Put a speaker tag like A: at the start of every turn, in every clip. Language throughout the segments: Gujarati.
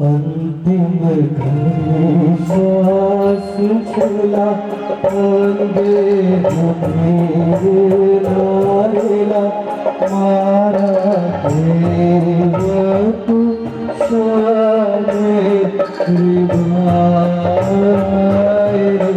A: અંતિમ શ્વાસ છેલ્લા અંગે નારેલા મારા દેવ તું સાને નિભાય રે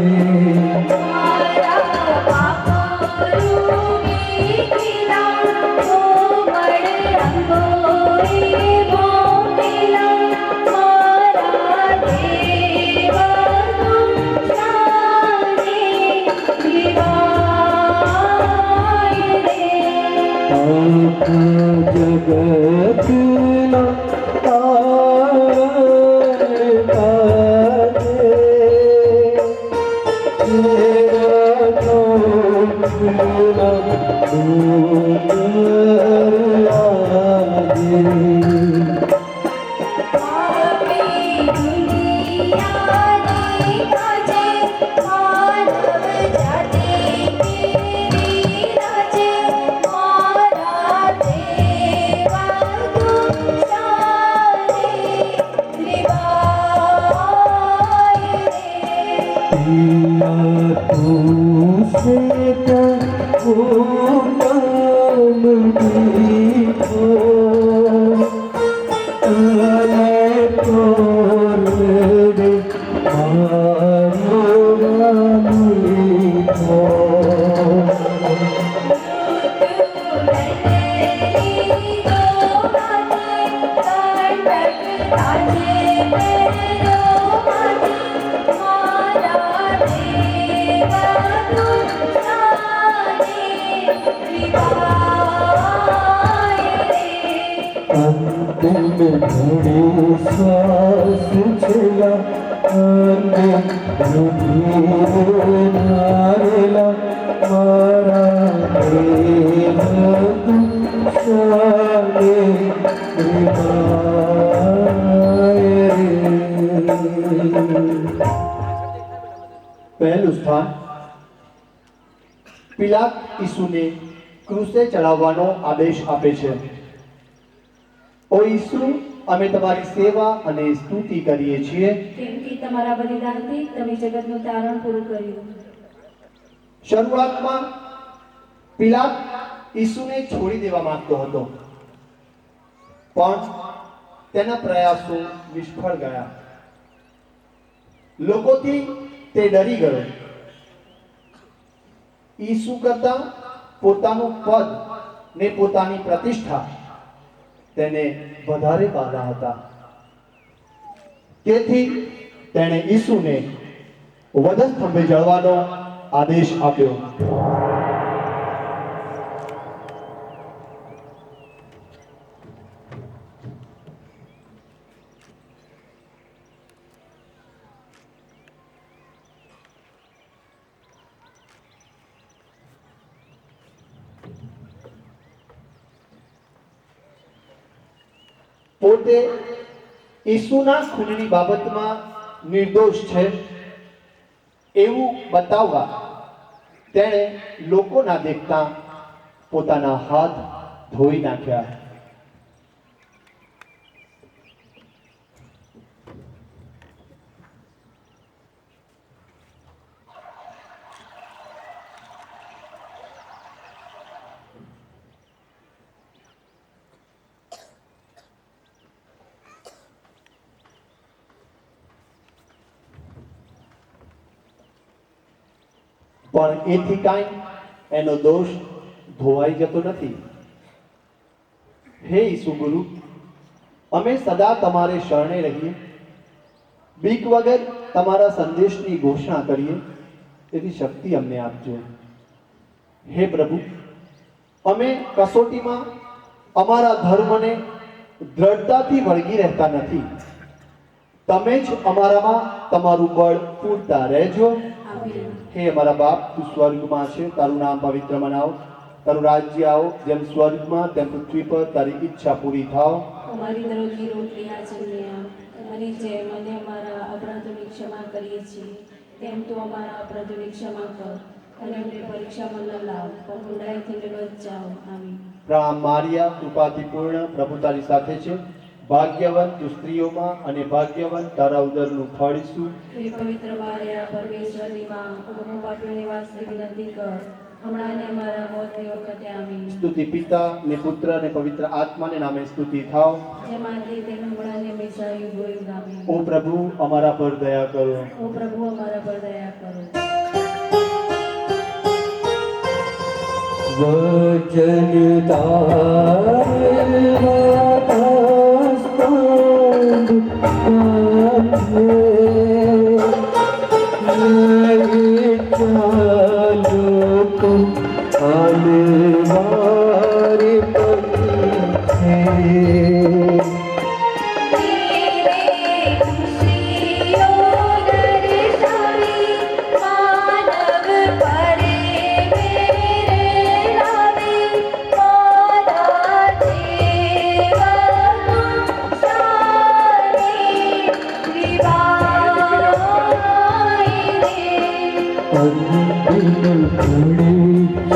A: जगत श्वास छेला अंगे नारेला मारा देव તું સાને નિભાય રે।
B: પહેલું સ્થાન પિલાત ઈસુને ક્રૂસે ચડાવવાનો આદેશ આપે છે। ઓ ઈસુ, અમે તમારી સેવા અને સ્તુતિ કરીએ છીએ
C: કેમ કે તમારા બલિદાનથી તમે જગતનું તારણ પૂરું કર્યું।
B: શરૂઆતમાં પિલાત ઈસુને છોડી દેવા માંગતો હતો, પણ તેના પ્રયાસો નિષ્ફળ ગયા। લોકોથી તે ડરી ગયો। ઈસુ કરતા પોતાનું પદ ને પોતાની પ્રતિષ્ઠા તેને વધારે બાધા હતા। તેથી તેણે ઈસુને વધસ્તંભે જળવાનો આદેશ આપ્યો। પોતે ઈસુના ખૂનની બાબતમાં નિર્દોષ છે એવું બતાવવા તેણે લોકોના દેખતા પોતાના હાથ ધોઈ નાખ્યા। પણ એથી કાંઈ એનો દોષ ધોવાઈ જતો નથી. હે ઈસુ ગુરુ, અમે સદા તમારે શરણે રહીએ, બીક વગર તમારા સંદેશની ઘોષણા કરીએ એવી શક્તિ અમને આપજો. હે પ્રભુ, અમે કસોટીમાં અમારા ધર્મને દ્રઢતાથી વળગી રહેતા નથી. તમે જ અમારામાં તમારું બળ પૂરતા રહેજો.
C: આમીન.
B: હે અમારા બાપ, તું સ્વર્ગમાં છે, તારું નામ પવિત્ર મનાવ, તારું રાજ્ય આવો, જેમ સ્વર્ગમાં તેમ પૃથ્વી પર તારી ઈચ્છા પૂરી થાવ.
C: અમારી દરરોજની રોટલી આજ અમને આપ. અને જેમ અમે અમારા અપરાધોની ક્ષમા કરીએ છીએ તેમ તું અમારા અપરાધોની ક્ષમા કર. અને અમને પરીક્ષામાં ન લાવ, પણ ઊંડાઈથી અમને બચાવ. આમીન.
B: રામ મારિયા, કૃપાથી પૂર્ણ, પ્રભુ તારી સાથે છે. ભાગ્યવંત તું સ્ત્રીઓમાં અને ભાગ્યવંત તારા ઉદરનું ફળ ઈસુ.
C: હે પવિત્ર મારિયા, પરમેશ્વરની માં, અમો પાપીઓની વાસ્તે વિનંતી કર, હમણાં અને અમારા મોતની વખતે. આમીન.
B: સ્તુતિ પિતા ને પુત્ર ને પવિત્ર આત્માને નામે સ્તુતિ થાવ.
C: જેમ આદિ તેમ હમણાં અને હંમેશા યુગોયુગ. આમીન.
B: ઓ પ્રભુ, અમારા પર દયા કરો.
C: ઓ પ્રભુ, અમારા પર દયા કરો.
A: वचन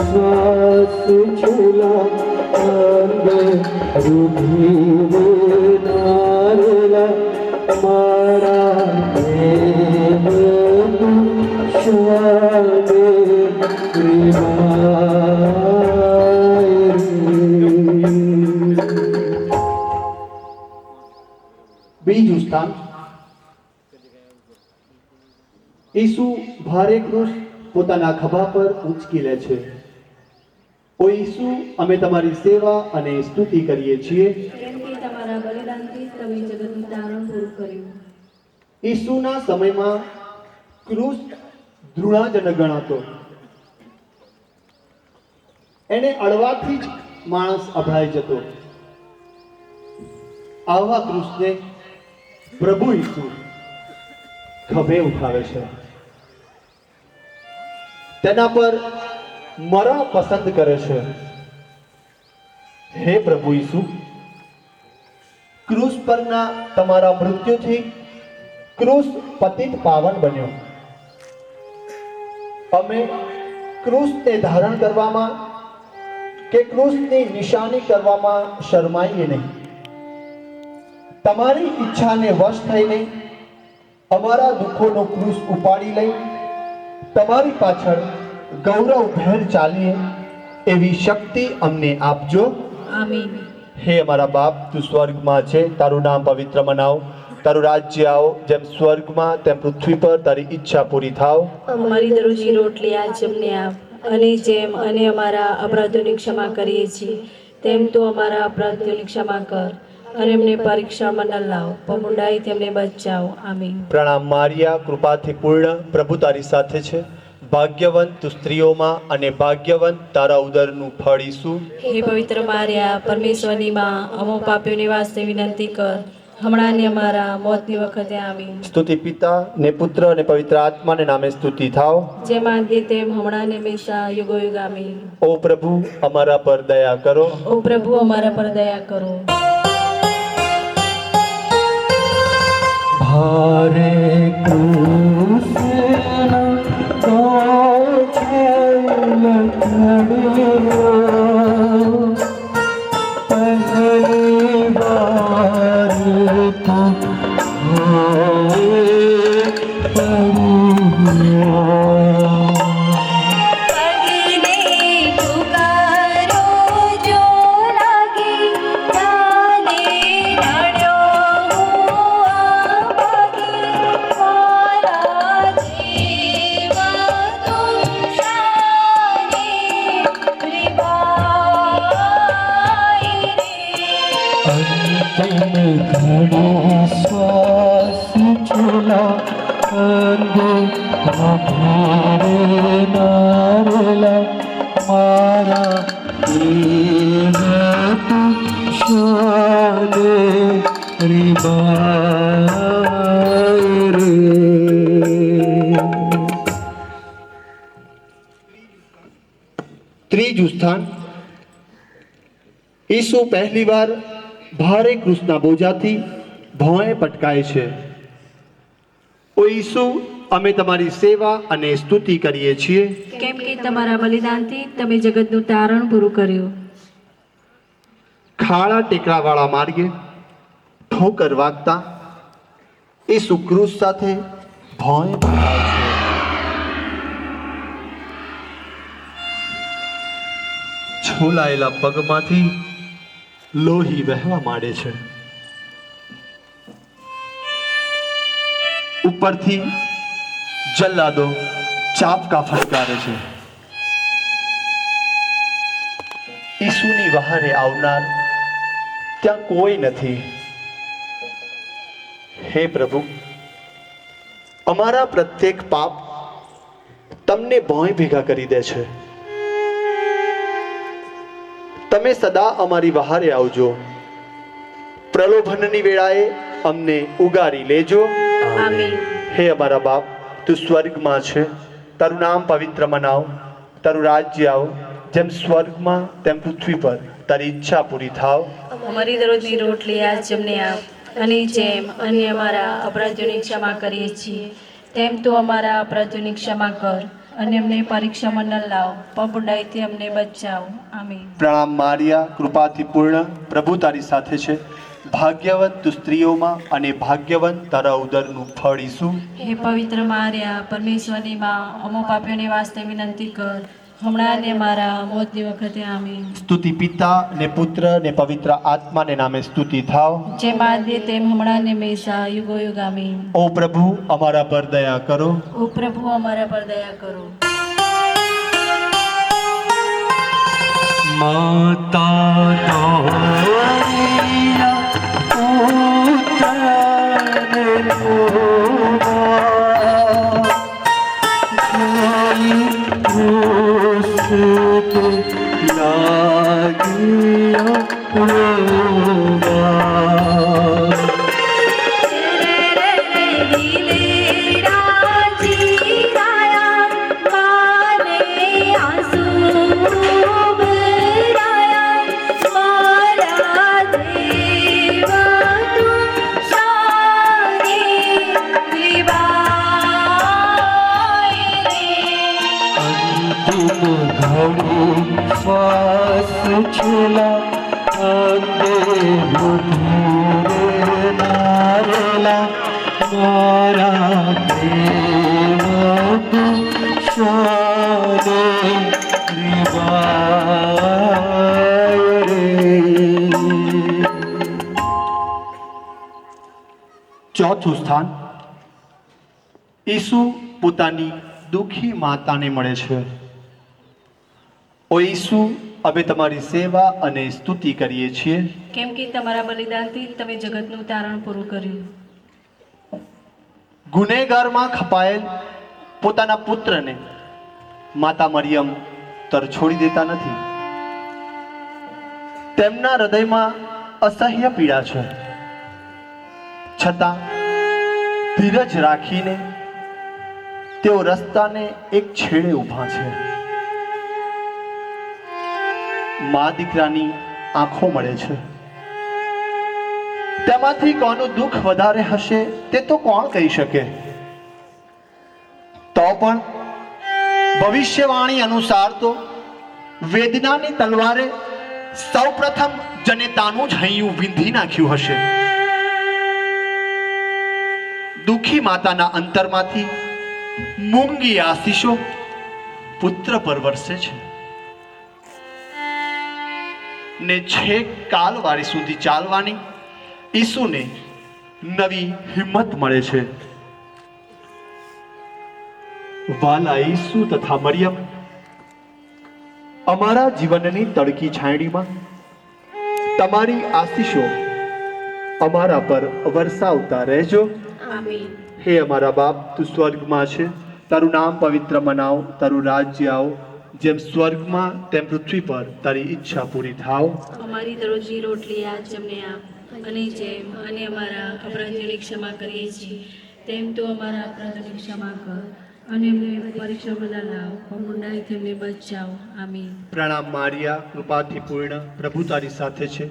A: श्वास छुला अंग रुधिर नारला मारा प्रेम शाने
B: બીજું સ્થાન, ઈસુ ભારે ક્રૂસ પોતાના ખભા પર ઊંચકી લે છે. ઓ ઈસુ, અમે તમારી સેવા અને સ્તુતિ કરીએ છીએ.
C: કેમ કે તમારા બલિદાનથી જ તમે જગતનું તારણ પૂરું કર્યું.
B: ઈસુના સમયમાં ક્રૂસ ધૃણાજનક ગણાતો. એને અડવાથી જ માણસ અભડાઈ જતો. આવા ક્રૂસને પ્રભુ ઈસુ ખભે ઉઠાવે છે. તેના પર મરણ પસંદ કરે છે. હે પ્રભુ ઈસુ, ક્રૂસ પરના તમારા મૃત્યુથી ક્રૂસ પતિત પાવન બન્યો. અમે ક્રૂસને ધારણ કરવામાં કે ક્રૂસની નિશાની કરવામાં શરમાઈએ નહીં. તમારી ઈચ્છાને વશ થઈને અમારા દુઃખોનો ક્રૂસ ઉપાડી લઈ તમારી પાછળ ગૌરવભેર ચાલીએ એવી શક્તિ અમને આપજો.
C: આમીન.
B: હે અમારા બાપ, તું સ્વર્ગમાં છે, તારું નામ પવિત્ર મનાવ, તારું રાજ્ય આવો, જેમ સ્વર્ગમાં તેમ પૃથ્વી પર તારી ઈચ્છા પૂરી થાવ.
C: અમારી દરરોજની રોટલી આજ અમને આપ. અને જેમ અને અમારા અપરાધોની ક્ષમા કરીએ છીએ તેમ તું અમારા અપરાધોની ક્ષમા કર. અને અમને પરીક્ષામાં ન લાવ, પણ ઊંડાઈથી અમને બચાવ. આમીન.
B: પ્રણામ મારિયા, કૃપાથી પૂર્ણ, પ્રભુ તારી સાથે છે. ભાગ્યવંત તું સ્ત્રીઓમાં અને ભાગ્યવંત તારા ઉદરનું ફળ ઈસુ.
C: હે પવિત્ર મારિયા, પરમેશ્વરની માં, અમો પાપીઓની વાસ્તે વિનંતી કર, હમણાં અને અમારા મોતની વખતે. આમીન.
B: સ્તુતિ પિતા ને પુત્ર ને પવિત્ર આત્માને નામે સ્તુતિ થાવ.
C: જેમ આદિ તેમ હમણાં અને હંમેશા યુગોયુગ. આમીન.
B: ઓ પ્રભુ, અમારા પર દયા કરો.
C: ઓ પ્રભુ, અમારા પર દયા કરો.
A: भारे कृष्ण पहली बार तो ઘડી શ્વાસ છેલા અંગે ઘેરે નારેલા મારા દેવ તું શાને રીબાય રે.
B: ત્રીજું સ્થાન. ઈસુ પહેલી વાર ભારે ક્રૂસના બોજાથી ભોંય પટકાય છે. ઓ ઈસુ, અમે તમારી સેવા અને સ્તુતિ કરીએ છીએ,
C: કેમ કે તમારા બલિદાનથી તમે જગતનું તારણ પૂરું કર્યું.
B: ખાડા ટેકરાવાળા માર્ગે ઠોકર વાગતા ઈસુ ક્રૂસ સાથે ભોંય પટકાય છે. છોલાયેલા પગમાંથી લોહી વહેવા માંડે છે. ઉપરથી જલ્લાદો ચાપકા ફટકારે છે. ઈસુની વહારે આવનાર ત્યાં કોઈ નથી. હે પ્રભુ, અમારા પ્રત્યેક પાપ તમને ભોંય ભેગા કરી દે છે. તમે સદા અમારી વહારે આવજો. પ્રલોભનની વેળાએ અમને ઉગારી લેજો.
C: આમીન.
B: હે અમારા બાપ, તું સ્વર્ગમાં છે, તારું નામ પવિત્ર મનાવ, તારું રાજ્ય આવ, જેમ સ્વર્ગમાં તેમ પૃથ્વી પર તારી ઈચ્છા પૂરી થાવ.
C: અમારી દરરોજની રોટલી આજ અમને આપ, અને જેમ અમે અમારા અપરાધોની ક્ષમા કરીએ છીએ તેમ તું અમારા અપરાધોની ક્ષમા કર, અને અમને પરીક્ષામાં ન લાવ, પણ બુરાઈથી અમને બચાવ. આમીન.
B: પ્રણામ મારિયા, કૃપાથી પૂર્ણ, પ્રભુ તારી સાથે છે. ભાગ્યવંત તું સ્ત્રીઓમાં, અને ભાગ્યવંત તારા ઉદરનું ફળ ઈસુ.
C: હે પવિત્ર માર્યા, પરમેશ્વરની માં, અમો પાપીઓને વાસ્તે વિનંતી કર, હમણાં ને મારા મોતની વખતે. આમીન.
B: સ્તુતિ પિતા ને પુત્ર ને પવિત્ર આત્માને નામે સ્તુતિ થાવ.
C: જેમ આદિ તેમ હમણાં ને હંમેશા યુગો યુગ. આમીન.
B: ઓ પ્રભુ, અમારા પર દયા કરો.
C: ઓ પ્રભુ, અમારા પર દયા કરો.
A: માતા દોરિયા ઉતરે લોવા જોઈ ક્રૂસ पे लागिया रोवा श्वास छेला अंगे बुधुरे नारेला मारा देव तू शाने रिवाय रे.
B: ચોથું સ્થાન. ઈસુ પોતાની દુઃખી માતાને મળે છે. ઓ ઈસુ, અમે તમારી સેવા અને સ્તુતિ કરીએ છીએ,
C: કેમ કે તમારા બલિદાનથી તમે જગતનું તારણ પૂરું કર્યું.
B: ગુનેગારમાં ખપાયેલ પોતાના પુત્રને માતા મરિયમ તરછોડી દેતા નથી. તેમના હૃદયમાં અસહ્ય પીડા છે, છતાં ધીરજ રાખીને તેઓ રસ્તાને એક છેડે ઊભા છે. મા દીકરાની આંખો મળે છે. તેમાંથી કોનું દુઃખ વધારે હશે તે તો કોણ કહી શકે. તો પણ ભવિષ્યવાણી અનુસાર તો વેદનાની તલવારે સૌપ્રથમ જનેતાનું જ હૈયું વીંધી નાખ્યું હશે. દુઃખી માતાના અંતરમાંથી મૂંગી આશીષો પુત્ર પર વરસે છે ને છેક કાલવારી સુધી ચાલવાની ઈસુને નવી હિંમત મળે છે. વાલા ઈસુ તથા મરિયમ, અમારા જીવનની તડકી છાંયડીમાં તમારી આશીષો અમારા પર વરસાવતા રહેજો.
C: આમીન.
B: હે અમારા બાપ, તું સ્વર્ગમાં છે, તારું નામ પવિત્ર મનાવ, તારું રાજ્ય આવ, જેમ સ્વર્ગમાં તેમ પૃથ્વી પર તારી ઈચ્છા પૂરી થાવ.
C: અમારી દરરોજની રોટલી આજ અમને આપ, અને જેમ અને અમારા અપરાધીઓની ક્ષમા કરીએ છીએ તેમ તું અમારા અપરાધોની ક્ષમા કર, અને અમને પરીક્ષામાં ન લાવ, પણ ઊંડાઈથી અમને બચાવ. આમીન.
B: પ્રણામ મારિયા, કૃપાથી પૂર્ણ, પ્રભુ તારી સાથે છે,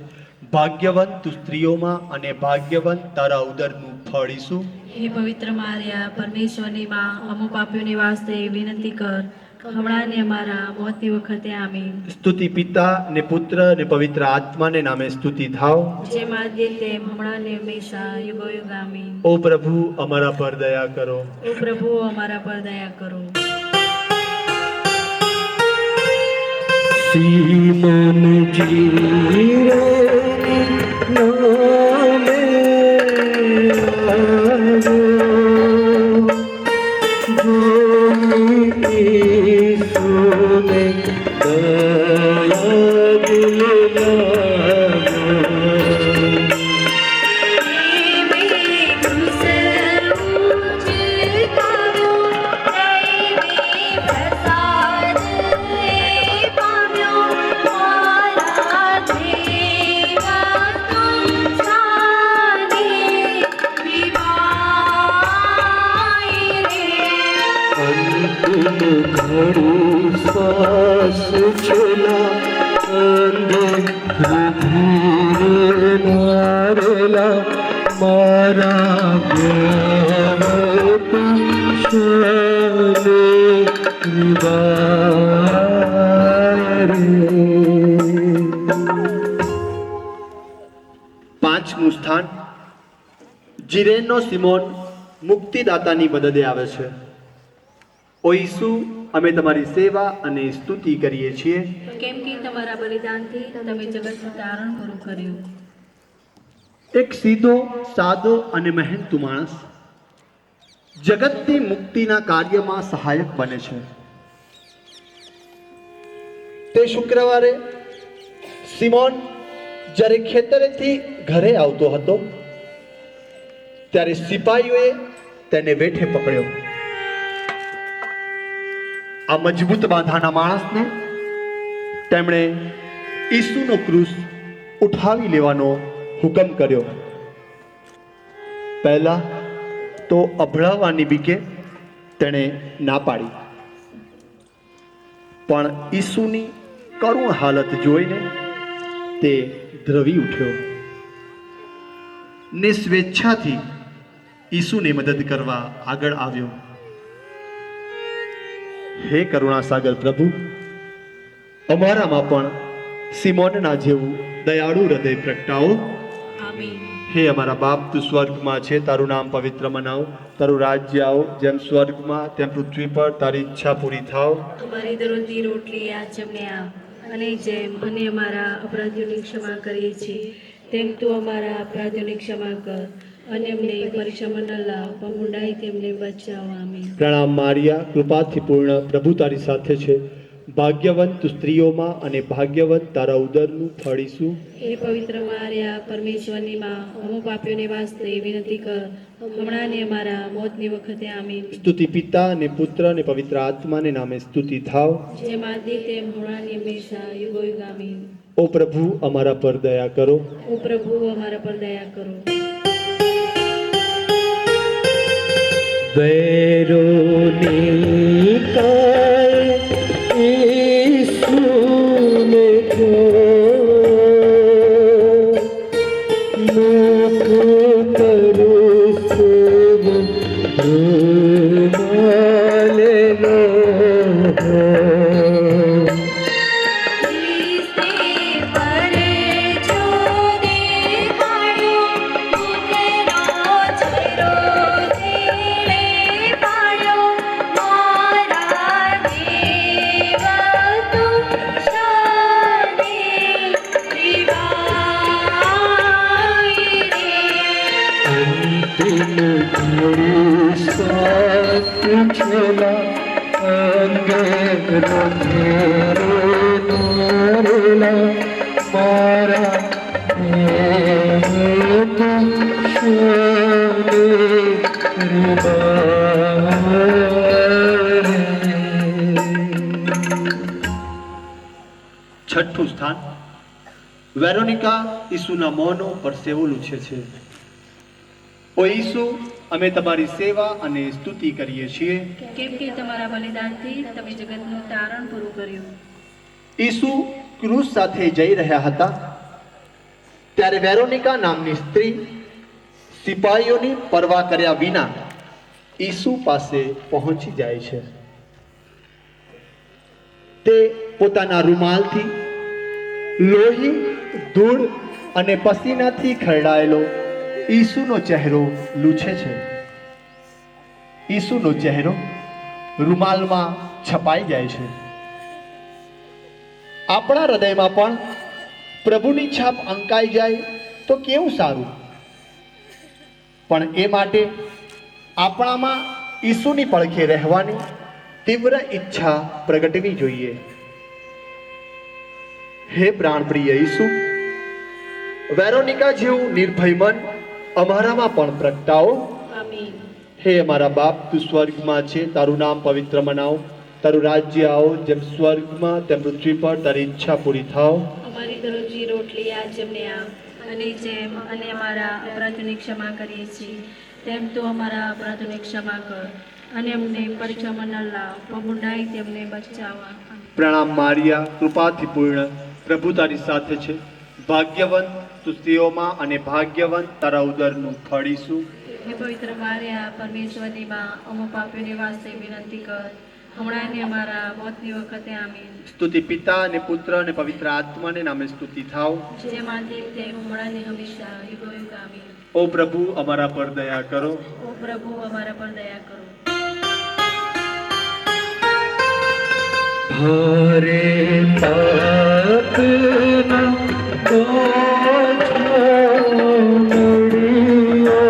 B: ભાગ્યવંત તું સ્ત્રીઓમાં અને ભાગ્યવંત તારા ઉદરનું ફળ ઈસુ.
C: હે પવિત્ર માર્યા, પરમેશ્વરની માં, અમો પાપીઓની વાસ્તે વિનંતી કર, હમણાં ને અમારા મોતની વખતે. આમીન.
B: સ્તુતિ પિતા ને પુત્ર ને પવિત્ર આત્માને નામે સ્તુતિ થાવ.
C: જેમ આદ્ય તેમ હમણાં ને હંમેશા યુગોયુગ. આમીન.
B: ઓ પ્રભુ અમારા પર દયા કરો.
C: ઓ પ્રભુ અમારા પર દયા કરો.
A: सीमन जीरे नामे आयो, जो यीशु ने दया दिलायो. घड़ी सांस चला अंधे धीरे नारेला मारा शाने
B: પાંચમું સ્થાન, જીરેનનો સિમોન મુક્તિદાતાની મદદે આવે છે. ઓ ઈસુ, અમે તમારી સેવા અને સ્તુતિ કરીએ છીએ,
C: કેમ કે તમારા બલિદાનથી તમે જગતનું તારણ પૂરું કર્યું.
B: એક સીધો, સાદો અને મહેનતુ માણસ જગતની મુક્તિના કાર્યમાં સહાયક બને છે. તે શુક્રવારે સિમોન જ્યારે ખેતરેથી ઘરે આવતો હતો ત્યારે સિપાહીઓએ તેને વેઠે પકડ્યો. આ મજબૂત બાંધાના માણસને તેમણે ઈસુનો ક્રૂસ ઉઠાવી લેવાનો હુકમ કર્યો. પહેલા તો અભડાવવાની બીકે તેણે ના પાડી, પણ ઈસુની કરુણ હાલત જોઈને તે દ્રવી ઉઠ્યો ને સ્વેચ્છાથી ઈસુને મદદ કરવા આગળ આવ્યો. હે કરુણાસાગર પ્રભુ, અમારામાં પણ સિમોનના જેવું દયાળુ હૃદય પ્રગટાવો.
C: આમીન.
B: હે અમારા બાપ, તું સ્વર્ગમાં છે, તારું નામ પવિત્ર મનાવ, તારું રાજ્ય આવ, જેમ સ્વર્ગમાં તેમ પૃથ્વી પર તારી ઈચ્છા પૂરી થાવ.
C: અમારી દરરોજની રોટલી આજ અમને આપ, અને જેમ અને અમારા અપરાધીઓની ક્ષમા કરીએ છીએ તેમ તું અમારા અપરાધીઓની ક્ષમા કર, અને અમને પરીક્ષામાં ન લાવ, પણ ઊંડાઈથી અમને બચાવ. આમીન.
B: પ્રણામ મારિયા, કૃપાથી પૂર્ણ, પ્રભુ તારી સાથે છે, ભાગ્યવંત તું સ્ત્રીઓમાં અને ભાગ્યવંત તારા ઉદરનું ફળ ઈસુ.
C: હે પવિત્ર માર્યા, પરમેશ્વરની માં, અમો પાપીઓની વાસ્તે વિનંતી કર, હમણાં ને અમારા મોતની વખતે. આમીન.
B: સ્તુતિ પિતા ને પુત્ર ને પવિત્ર આત્માને નામે સ્તુતિ થાવ.
C: જેમ આદિ તેમ હમણાં ને હંમેશા યુગોયુગ. આમીન.
B: ઓ પ્રભુ અમારા પર દયા કરો.
C: ઓ પ્રભુ અમારા પર દયા કરો.
A: વેરોનિકાએ ઈસુને મુખ તરસે રૂમાલેલો. છેલા અંગેરો નારેલા મારા
B: છઠ્ઠું સ્થાન, વેરોનિકા ઈસુના મોંનો પરસેવો લૂછે છે. ઓ ઈસુ, અમે તમારી સેવા અને સ્તુતિ કરીએ છીએ,
C: કેમ કે તમારા બલિદાનથી તમે જગતનું તારણ પૂરું કર્યું.
B: ઈસુ ક્રૂસ સાથે જઈ રહ્યા હતા ત્યારે વેરોનિકા નામની સ્ત્રી સિપાહીઓની પરવા કર્યા વિના ઈસુ પાસે પહોંચી જાય છે. તે પોતાના રૂમાલથી લોહી, ધૂળ અને પસીનાથી ખરડાયેલો ઈસુનો ચહેરો લૂછે છે. ઈસુનો ચહેરો રૂમાલમાં છપાઈ જાય છે. આપણા હૃદયમાં પણ પ્રભુની છાપ અંકાઈ જાય તો કેવું સારું. પણ એ માટે આપણામાં ઈસુની પડખે રહેવાની તીવ્ર ઈચ્છા પ્રગટવી જોઈએ. હે પ્રાણપ્રિય ઈસુ, વેરોનિકા જેવું નિર્ભય મન અમારામાં પણ પ્રગટાવો.
C: આમીન.
B: હે અમારા બાપ, તું સ્વર્ગમાં છે, તારું નામ પવિત્ર મનાવો, તારું રાજ્ય આવો, જેમ સ્વર્ગમાં તેમ પૃથ્વી પર તારી ઈચ્છા પૂરી થાવ.
C: અમારી દરરોજની રોટલી આજ અમને આપ, અને જેમ અને અમારા અપરાધોની ક્ષમા કરીએ છીએ તેમ તું અમારા અપરાધોની ક્ષમા કર, અને અમને પરીક્ષામાં ન લાવ, પણ બુરાઈથી અમને બચાવવા.
B: પ્રણામ મારિયા, કૃપાથી પૂર્ણ, પ્રભુ તારી સાથે છે. ભાગ્યવંત તું સ્ત્રીઓમાં અને ભાગ્યવંત તારા ઉદરનું ફળ ઈસુ.
C: હે પવિત્ર માર્યા, પરમેશ્વરની માં, અમો પાપીઓને વાસ્તે વિનંતી કર, હમણાં ને અમારા મોતની વખતે. આમીન.
B: સ્તુતિ પિતા અને પુત્ર અને પવિત્ર આત્માને નામે સ્તુતિ થાવ.
C: જેમ આદિ તેમ હમણાં ને હંમેશા યુગોયુગ. આમીન.
B: ઓ પ્રભુ, અમારા પર દયા કરો.
C: ઓ પ્રભુ, અમારા પર દયા કરો.
A: ભારે પાપના બોજો નડિયો,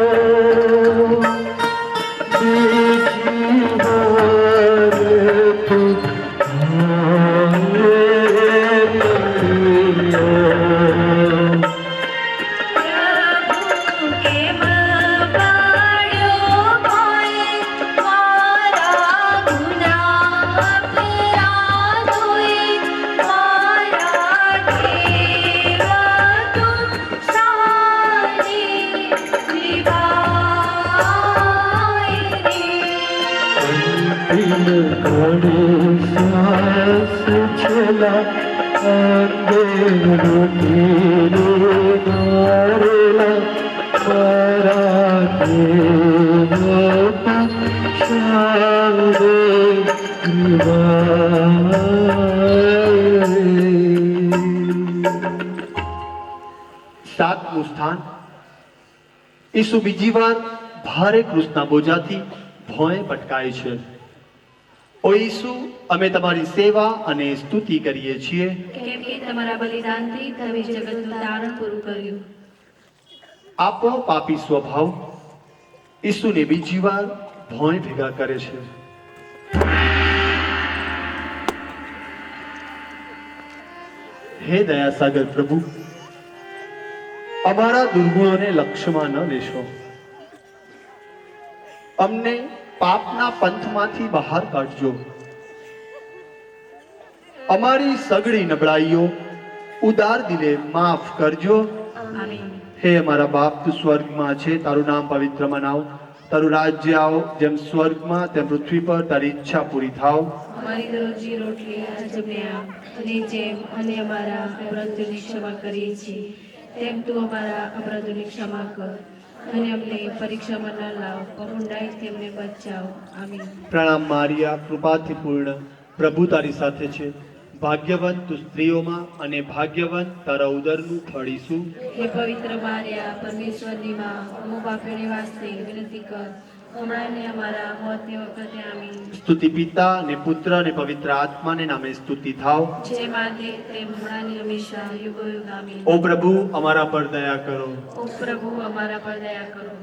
A: બીજી વાર તું ભારે નડિયો.
C: પ્રભુ કેમ પાડ્યો ભય મારા ગુના અપરાધોએ, મારા દેવા તું સારી નિભાય રે.
A: અંતિમ ઘડી શ્વાસ છેલ્લા અંધેરોથી નારેલા મારા દેવતા શાંતિ
B: સાતમું સ્થાન, ઈસુ બીજી વાર ભારે ક્રૂસના બોજાથી ભોંય પટકાય છે. ઓ ઈસુ, અમે તમારી સેવા અને સ્તુતિ કરીએ છીએ,
C: કેમ કે તમારા બલિદાનથી તમે જગતનું તારણ પૂરું કર્યું.
B: આપણો પાપી સ્વભાવ ઈસુને બીજી વાર ભોંય ભેગા કરે છે. હે દયાસાગર પ્રભુ, અમારા દુર્ગુણોને લક્ષ્યમાં ન લેશો. અમને પાપના પંથમાંથી બહાર કાઢજો. અમારી સગળી નબળાઈઓ ઉદાર દિલે માફ કરજો.
C: આમીન.
B: હે અમારા બાપ, તું સ્વર્ગમાં છે, તારું નામ પવિત્ર મનાવ, તારું રાજ્ય આવો, જેમ સ્વર્ગમાં તેમ પૃથ્વી પર તારી ઈચ્છા પૂરી થાવ.
C: અમારી દરરોજની રોટલી આજ અમને આપ, અને જેમ અને અમારા અપરાધોની ક્ષમા કરીએ છીએ તેમ તું અમારા અપરાધોની ક્ષમા કર, અને અમને પરીક્ષામાં ન લાવ, પણ ઊંડાઈથી અમને બચાવ. આમીન.
B: પ્રણામ મારિયા, કૃપાથી પૂર્ણ, પ્રભુ તારી સાથે છે. ભાગ્યવંત તું સ્ત્રીઓમાં અને ભાગ્યવંત તારા ઉદરનું ફળ ઈસુ.
C: હે પવિત્ર માર્યા, પરમેશ્વરની માં, અમો પાપીઓને વાસ્તે વિનંતી કર, હમણાં ને અમારા મોતની વખતે. આમીન.
B: સ્તુતિ પિતા અને પુત્ર અને પવિત્ર આત્માને નામે સ્તુતિ થાવ.
C: જેમ આદિ તેમ હમણાં ને હંમેશા યુગોયુગ. આમીન.
B: ઓ પ્રભુ, અમારા પર દયા કરો.
C: ઓ પ્રભુ, અમારા પર દયા કરો.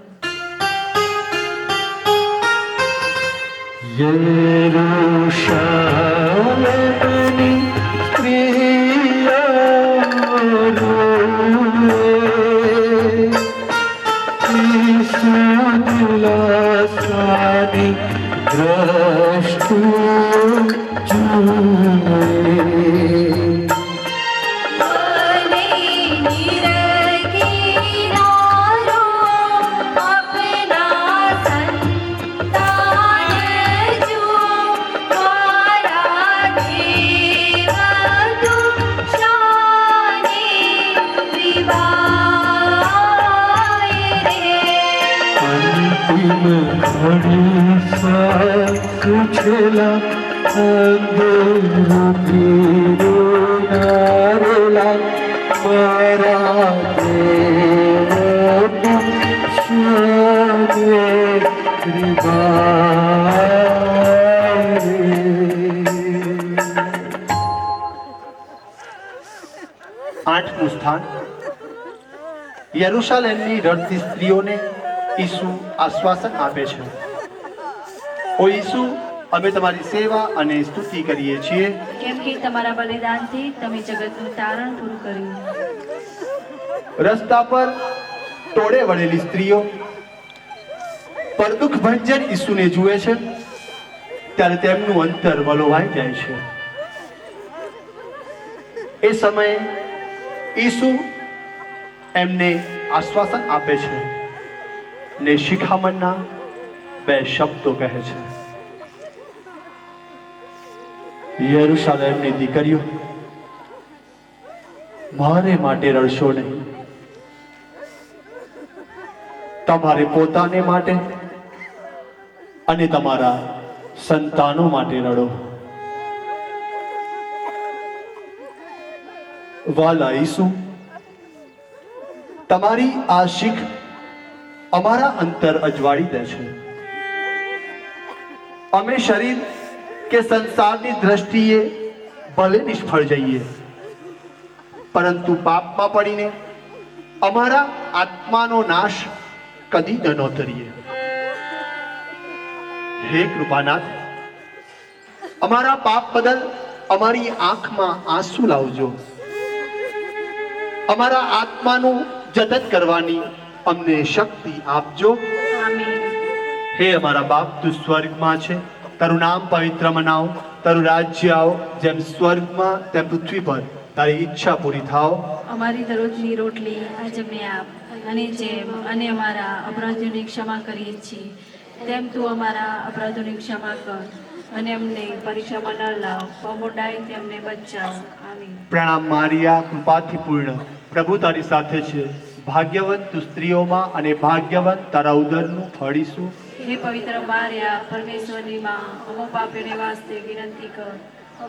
A: યરૂશાલેમની સ્ત્રીઓ રોવે, ઈસુ દિલાસાની દ્રષ્ટિ જુએ.
C: અને નિરખીનારો આપના સંતાન જો મારા દેવ તું શાને વિવાય રે
A: અંતિમ ઘડી સાથ છેલા અંધેરું પીરું નારેલા મારા દેવ તું શાને વિવાય રે.
B: આઠમું સ્થાન યરુશલેમની રડતી સ્ત્રીઓને ઈસુ આશ્વાસન આપે છે. ઓ ઈસુ, અમે તમારી સેવા અને સ્તુતિ કરીએ છીએ,
C: કેમ કે તમારા બલિદાનથી તમે જગતનું તારણ પૂરું કર્યું.
B: રસ્તા પર ટોળે વળેલી સ્ત્રીઓ પરદુખ ભંજન ઈસુને જુએ છે ત્યારે તેમનું અંતર વલોવાઈ જાય છે. એ સમયે ઈસુ એમને આશ્વાસન આપે છે ને શિખામણના બે શબ્દો કહે છે. યરુશલેમની દીકરીઓ, મારે માટે રડશો નહીં, તમારે પોતાને માટે અને તમારા સંતાનો માટે રડો. વાલા ઈસુ, તમારી આ શીખ અમારા અંતર અજવાળી દે છે. અમે શરીર કે સંસારની દ્રષ્ટિએ ભલે નિષ્ફળ જઈએ, પરંતુ પાપમાં પડીને અમારા આત્માનો નાશ કદી ન નોતરીએ. હે કૃપાનાથ, અમારા પાપ બદલ અમારી આંખમાં આંસુ લાવજો. અમારા આત્માનું જતન કરવાની અમને શક્તિ આપજો.
C: આમીન.
B: હે અમારા બાપ, તું સ્વર્ગમાં છે, તારું નામ પવિત્ર મનાવ, તારું રાજ્ય આવ, જેમ સ્વર્ગમાં તેમ પૃથ્વી પર તારી ઈચ્છા પૂરી થાવ.
C: અમારી દરરોજની રોટલી આજ અમને આપ, અને જેમ અને અમારા અપરાધોની ક્ષમા કરીએ છીએ તેમ તું અમારા અપરાધોની ક્ષમા કર, અને અમને પરીક્ષામાં ન લાવ, પમોડાઈ તેમને બચાવ. આમીન.
B: પ્રણામ મારિયા, કૃપાથી પૂર્ણ, પ્રભુ તારી સાથે છે. ભાગ્યવંત તું સ્ત્રીઓમાં અને ભાગ્યવંત તારા ઉદરનું ફળ ઈસુ.
C: હે પવિત્ર માર્યા, પરમેશ્વરની માં, અમો પાપીઓને વાસ્તે વિનંતી કર,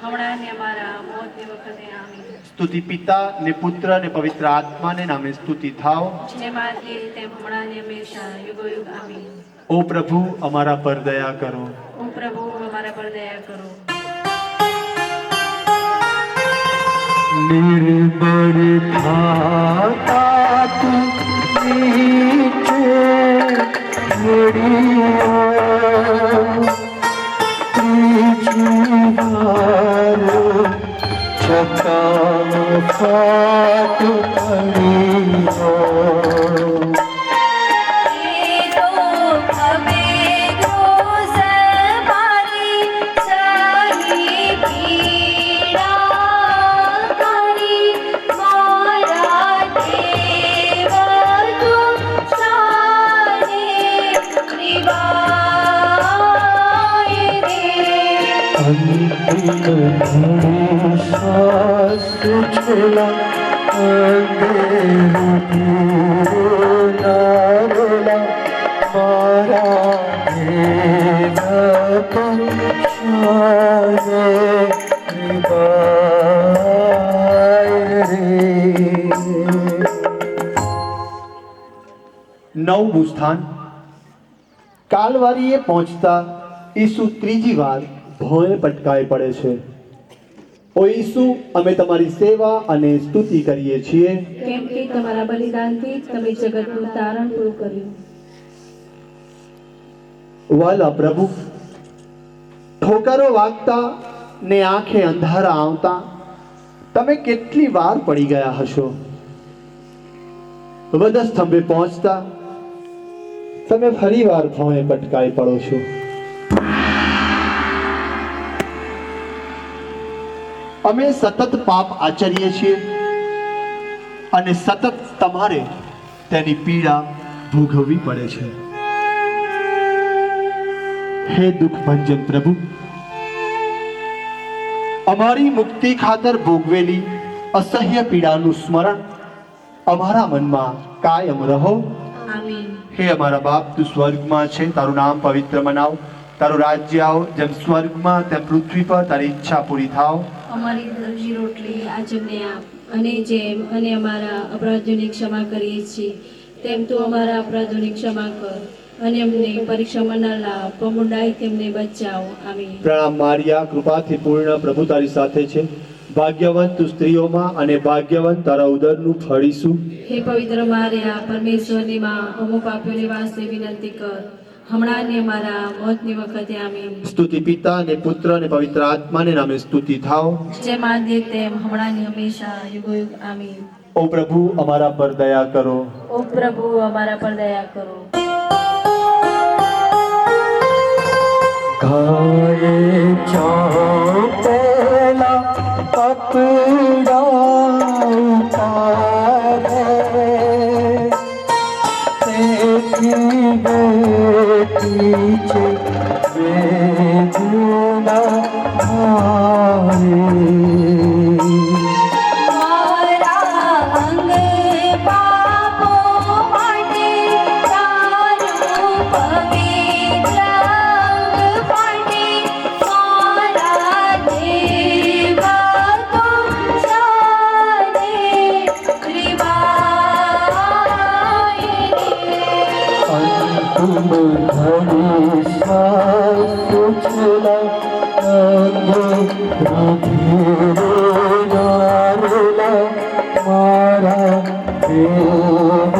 C: હમણાં ને અમારા મોતની વખતે. આમીન.
B: સ્તુતિ પિતા ને પુત્ર ને પવિત્ર આત્માને નામે સ્તુતિ થાવ.
C: જેમ આદિ તેમ હમણાં ને હંમેશા યુગોયુગ. આમીન.
B: ઓ પ્રભુ, અમારા પર દયા કરો.
C: ઓ પ્રભુ, અમારા પર દયા કરો.
A: નિર્બળ થાતા તું નીચે વળ્યો, ત્રીજી વાર ચકાફાટ પડ્યો. શ્વાસ છેલા અંધેરું પીરું નારેલા મારા દેવ તું શાને વિવાય રે.
B: નવમું સ્થાન કાલવારીએ પહોંચતા ઈસુ ત્રીજી વાર ભોંય પટકાઈ પડે છે. ઓ ઈસુ, અમે તમારી સેવા અને સ્તુતિ કરીએ છીએ,
C: કેમ કે તમારા બલિદાનથી તમે જગતનું તારણ પૂરું કર્યું.
B: વાલા પ્રભુ, ઠોકરો વાગતા ને આંખે અંધારા આવતા તમે કેટલી વાર પડી ગયા હશો. વધસ્તંભે પહોંચતા તમે ફરીવાર ભોંય પટકાઈ પડો છો. અમે સતત પાપ આચરીએ છીએ અને સતત તમારે તેની પીડા ભોગવવી પડે છે. હે દુઃખ ભંજન પ્રભુ, અમારી મુક્તિ ખાતર ભોગવેલી અસહ્ય પીડાનું સ્મરણ અમારા મનમાં કાયમ રહો.
C: આમીન.
B: હે અમારા બાપ, તું સ્વર્ગમાં છે, તારું નામ પવિત્ર મનાવ, તારું રાજ્ય આવ, જેમ સ્વર્ગમાં તેમ પૃથ્વી પર તારી ઈચ્છા પૂરી થાવ.
C: અમારી દરરોજની રોટલી આજ અમને આપ, અને જેમ અને અમારા અપરાધોની ક્ષમા કરીએ છીએ તેમ તું અમારા અપરાધોની ક્ષમા કર, અને અમને પરીક્ષામાં ન લાવ, પણ મૂંડાઈથી અમને બચાવો. આમીન.
B: પ્રણામ મારિયા, કૃપાથી પૂર્ણ, પ્રભુ તારી સાથે છે. ભાગ્યવંત તું સ્ત્રીઓમાં અને ભાગ્યવંત તારા ઉદરનું ફળ ઈસુ.
C: હે પવિત્ર મારિયા, પરમેશ્વરની માં, અમો પાપીઓને વાસ્તે વિનંતી કર, હમણાં ને અમારા મોતની વખતે. આમીન.
B: સ્તુતિ પિતા અને પુત્ર અને પવિત્ર આત્માને નામે સ્તુતિ થાવ.
C: જેમ આદિ તેમ હમણાં ને હંમેશા યુગોયુગ. આમીન.
B: ઓ પ્રભુ, અમારા પર દયા કરો.
C: ઓ પ્રભુ, અમારા પર દયા કરો.
A: ઘાયે ચાપેલા કપડા ઉતારે, તેથી બેઠી છે વેદના મારી.
C: મારા અંગ પાપો માટે તારું પવિત્ર અંગ ફાટે, મારા દેવા તું જાને કૃપાએ.
A: અંતુમ ઘડી સાસુછલા અંગે રૂધિરે નારેલા, મારા દેવ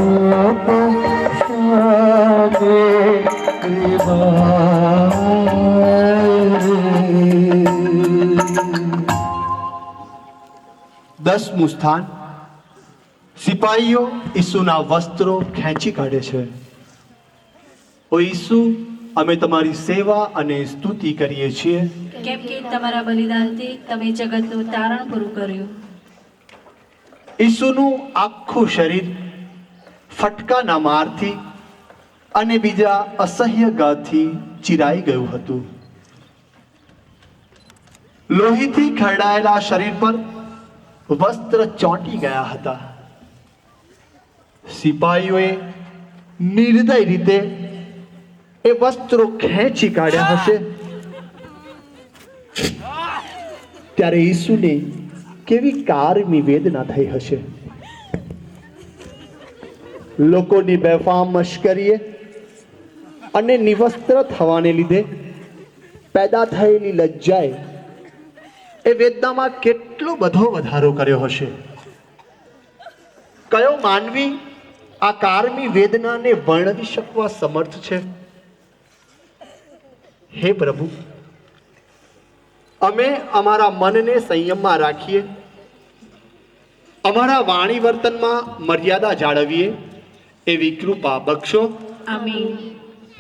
A: પક્ષાને કૃપાએ.
B: 10મું સ્થાન. સિપાહીઓ ઈસુના વસ્ત્રો ખેંચી કાઢે છે. ઓ ઈસુ, અમે તમારી સેવા અને સ્તુતિ કરીએ છીએ,
C: કેમ કે તમારા બલિદાનથી તમે જગતનું તારણ પૂરું કર્યું.
B: ઈસુનું આખું શરીર ફટકાના મારથી અને બીજા અસહ્ય ગાથી ચીરાઈ ગયું હતું. લોહીથી ખરડાયેલા શરીર પર વસ્ત્ર ચોંટી ગયા હતા. સિપાહીઓએ નિર્દય રીતે એ વસ્ત્રો ખેંચી કાઢ્યા હશે. ત્યારે ઈસુને કેવી કારમી વેદના થઈ હશે. લોકોની બેફામ મશ્કરીએ અને નિવસ્ત્ર થવાને લીધે પેદા થયેલી લજ્જાએ એ વેદનામાં કેટલો બધો વધારો કર્યો હશે. કયો માનવી આ કારમી વેદનાને વર્ણવી શકવા સમર્થ છે? હે પ્રભુ, અમે અમારા મનને સંયમમાં રાખીએ, અમારા વાણી વર્તનમાં મર્યાદા જાળવીએ એવી કૃપા બક્ષો.
C: આમીન.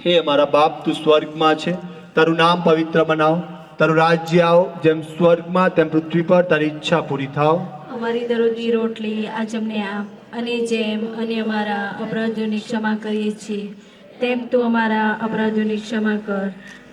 B: હે અમારા બાપ, તું સ્વર્ગમાં છે, તારું નામ પવિત્ર બનાવ, તારું રાજ્ય આવ, જેમ સ્વર્ગમાં તેમ પૃથ્વી પર તારી ઈચ્છા પૂરી થાવ.
C: અમારી દરરોજની રોટલી આજ અમને આપ, અને જેમ અને અમારા અપરાધોની ક્ષમા કરીએ છીએ તેમ તું અમારા અપરાધોની ક્ષમા કર,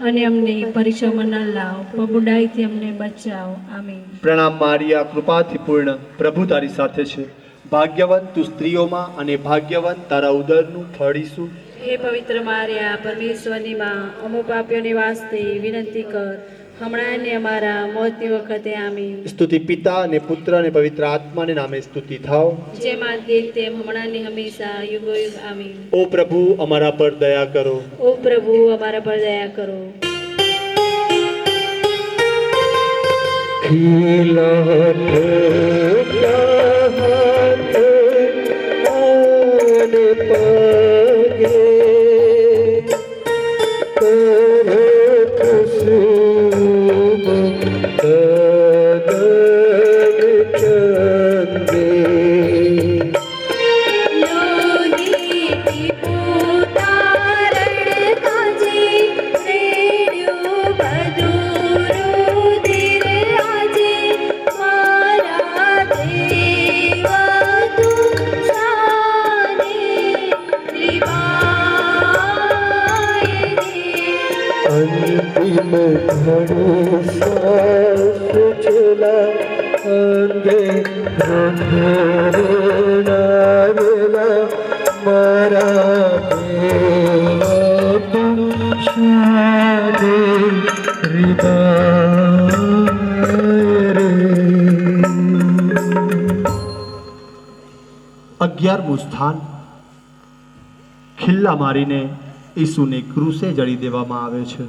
C: અને અમને પરીક્ષામાં ન લાવ, પણ બુરાઈથી અમને બચાવ. આમીન.
B: પ્રણામ મારિયા, કૃપાથી પૂર્ણ, પ્રભુ તારી સાથે છે. ભાગ્યવંત તું સ્ત્રીઓમાં અને ભાગ્યવંત તારા ઉદરનું ફળ ઈસુ.
C: હે પવિત્ર મારિયા, પરમેશ્વરની માં, અમો પાપીઓને વાસ્તે વિનંતી કર, હમણાં ને અમારા મોતની વખતે. આમીન.
B: સ્તુતિ પિતા અને પુત્ર અને પવિત્ર આત્માને નામે સ્તુતિ થાવ.
C: જેમ આદિ તેમ હમણાં ને હંમેશા યુગોયુગ. આમીન.
B: ઓ પ્રભુ, અમારા પર દયા કરો.
C: ઓ પ્રભુ, અમારા પર દયા કરો. લોહીથી પૂતારણ કાજે રેડ્યું બધું રુધિર આજે,
A: ઘડી શ્વાસ છેલા અંગે રોનાવેલા મારા દેવા તું શાદે હૃદય રે
B: 11મું સ્થાન ખિલ્લા મારીને ઈસુને ક્રૂસે જડી દેવામાં આવે છે.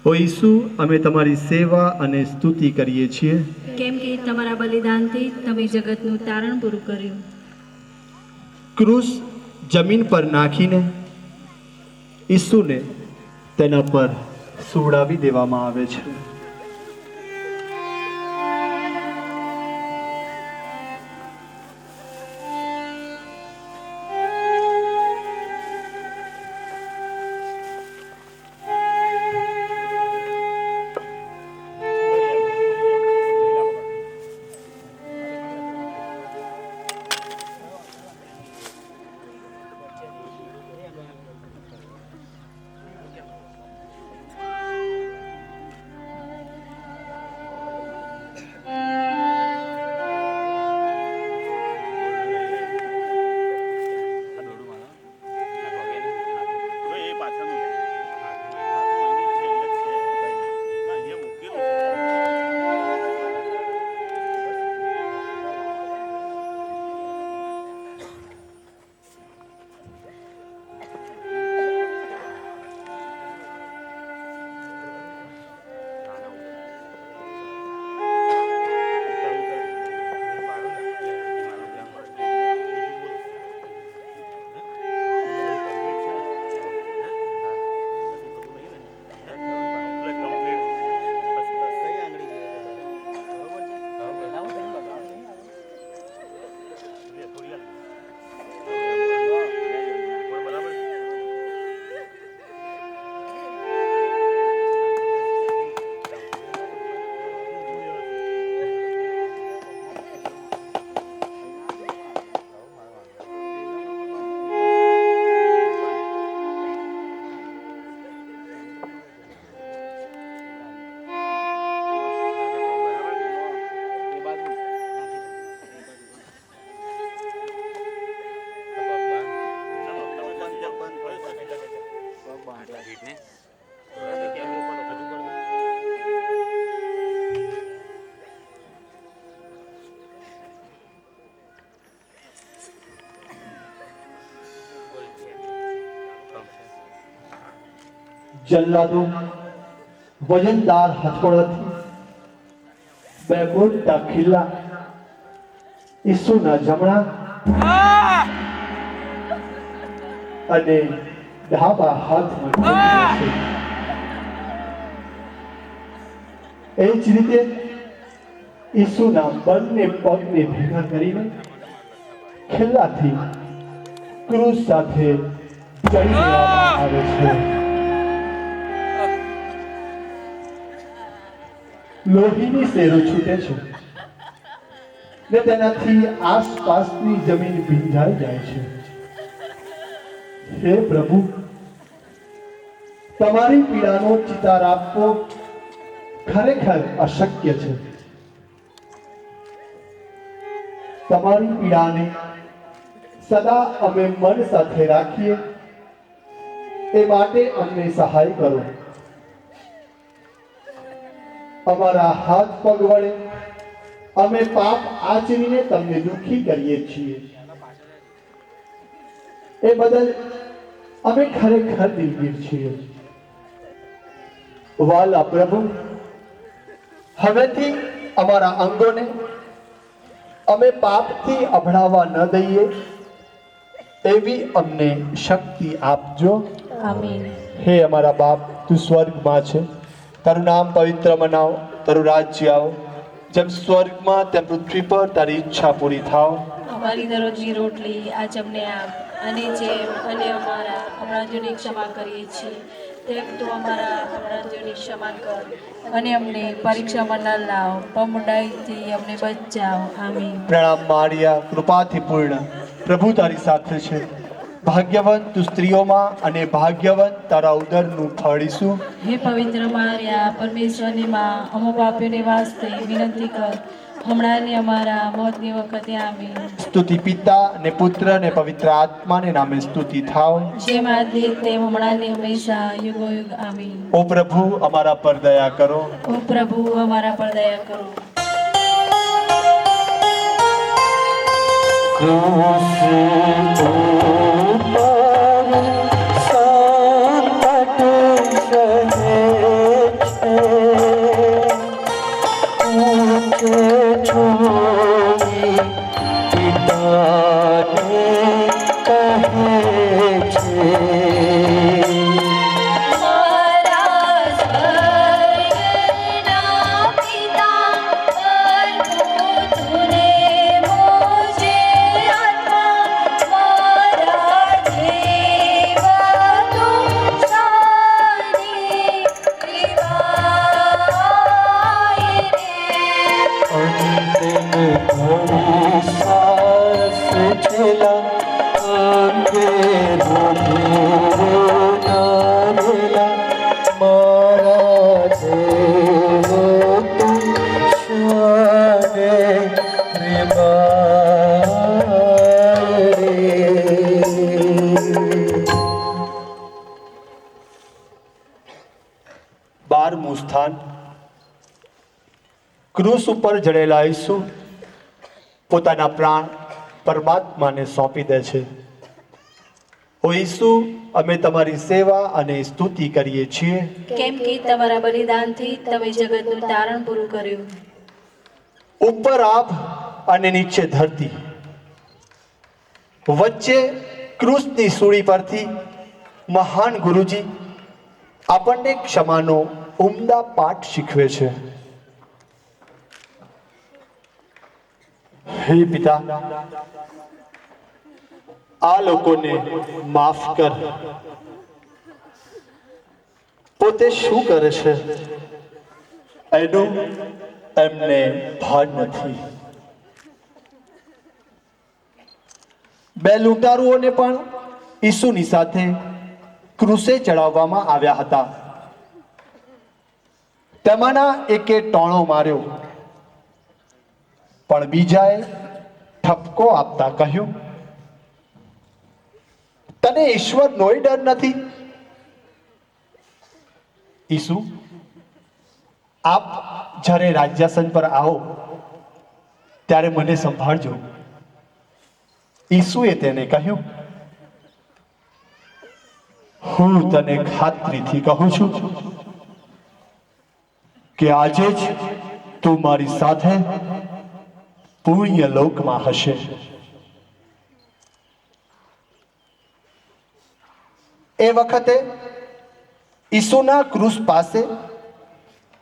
B: ઓ ઈસુ, અમે તમારી સેવા અને સ્તુતિ કરીએ છીએ,
C: કેમ કે તમારા બલિદાનથી તમે જગતનું તારણ પૂરું કર્યું.
B: ક્રૂસ જમીન પર નાખીને ઈસુને તેના પર સુવડાવી દેવામાં આવે છે. જલ્લાદો વજનદાર હથોડાથી બે મોટા ખીલા ઈસુના જમણા અને ડાબા હાથમાં પકડ્યા છે. એ જ રીતે ઈસુના બંને પગને ભેગા કરીને ખીલાથી ક્રૂસ સાથે જડી દેવામાં આવે છે. લોહીની શેરો છૂટે છે ને તેનાથી આસપાસની જમીન ભીંજાઈ જાય છે. હે પ્રભુ, તમારી પીડાનો ચિતાર આપવો ખરેખર અશક્ય છે. તમારી પીડાને સદા અમે મન સાથે રાખીએ એ માટે અમને સહાય કરો. અમારા હાથ પગ વડે અમે પાપ આચરીને તમને દુઃખી કરીએ છીએ. એ બદલ અમે ખરેખર દિલગીર છીએ. વાલા પ્રભુ, હવેથી અમારા અંગોને અમે પાપથી અભડાવા ન દઈએ એવી અમને શક્તિ આપજો.
C: આમીન.
B: હે અમારા બાપ, તું સ્વર્ગમાં છે, તારું નામ પવિત્ર મનાવ, તારું રાજ્ય આવ, જેમ સ્વર્ગમાં તેમ પૃથ્વી પર તારી ઈચ્છા પૂરી થાવ.
C: અમારી દરરોજની રોટલી આજ અમને આપ, અને જેમ અને અમારા અપરાધોની ક્ષમા કરીએ છીએ તેમ તું અમારા અપરાધોની ક્ષમા કર, અને અમને પરીક્ષામાં ન લાવ, પણ મૂઢાઈથી અમને બચાવ. આમીન.
B: પ્રણામ મારિયા, કૃપાથી પૂર્ણ, પ્રભુ તારી સાથે છે. ભાગ્યવંત તું સ્ત્રીઓમાં અને ભાગ્યવંત તારા ઉદરનું ફળ ઈસુ.
C: હે પવિત્ર મારિયા, પરમેશ્વરની માં, અમો પાપીઓને વાસ્તે વિનંતી કર, હમણાં ને અમારા મોતની વખતે આમીન.
B: સ્તુતિ પિતા ને પુત્ર ને પવિત્ર આત્માને નામે સ્તુતિ થાવ.
C: જેમ આદિ તેમ હમણાં ને હંમેશા યુગો યુગ આમીન.
B: ઓ પ્રભુ અમારા પર દયા કરો.
C: ઓ પ્રભુ અમારા પર દયા કરો.
B: બારમું સ્થાન. ક્રૂસ ઉપર જડેલા ઈસુ પોતાના પ્રાણ પરમાત્માને સોંપી દે છે. ઓ ઈસુ, અમે તમારી સેવા અને સ્તુતિ કરીએ છીએ,
C: કેમ કે તમારા બલિદાનથી તમે જગતનું તારણ પૂરું કર્યું.
B: ઉપર આપ અને નીચે ધરતી, વચ્ચે ક્રૂસની સૂળી પરથી મહાન ગુરુજી આપણને ક્ષમાનો ઉમદા પાઠ શીખવે છે. હે પિતા, આ લોકોને માફ કર. પોતે શું કરે છે એનું એમને ભાન નથી. બે લૂંટારુઓને પણ ઈસુની સાથે ક્રૂસે ચડાવવામાં આવ્યા હતા. તેમાંના એકે ટોણો માર્યો, પણ બીજાએ ઠપકો આપતા કહ્યું, તને ઈશ્વરનોય ડર નથી? ઈસુ, આપ જ્યારે રાજ્યાસન પર આવો ત્યારે મને સંભાળજો. ઈસુએ તેને કહ્યું, હું તને ખાતરીથી કહું છું કે આજે જ તું મારી સાથે પુણ્ય લોકમાં હશે. એ વખતે ઈસુના ક્રૂસ પાસે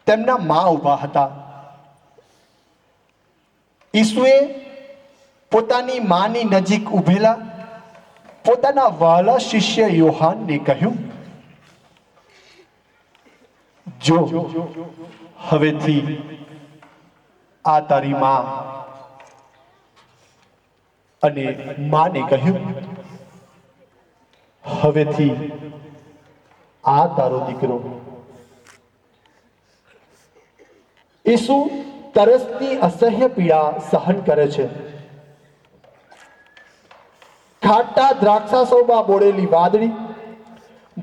B: તેમના મા ઊભા હતા. ઈસુએ પોતાની માની નજીક ઊભેલા પોતાના વહાલા શિષ્ય યોહાનને કહ્યું, જો હવેથી આ તારી મા. અને માને કહ્યું, હવેથી આ તારો દીકરો. ઈસુ તરસની અસહ્ય પીડા સહન કરે છે. ખાટા દ્રાક્ષાસોમાં બોળેલી વાદળી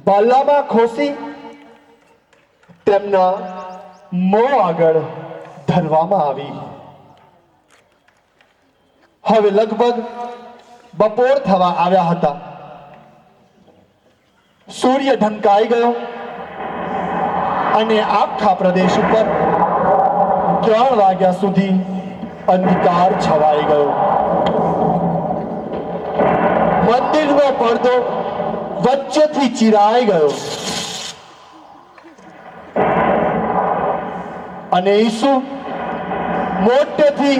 B: બાલામાં ખોસી તેમના મોં આગળ ધરવામાં આવી. હવે લગભગ બપોર થવા આવ્યા હતા. સૂર્ય ઢંકાઈ ગયો અને આખા પ્રદેશ ઉપર 3 વાગ્યા સુધી અંધકાર છવાઈ ગયો. મંદિરનો પડદો વચ્ચેથી ચીરાઈ ગયો અને ઈસુ મોટેથી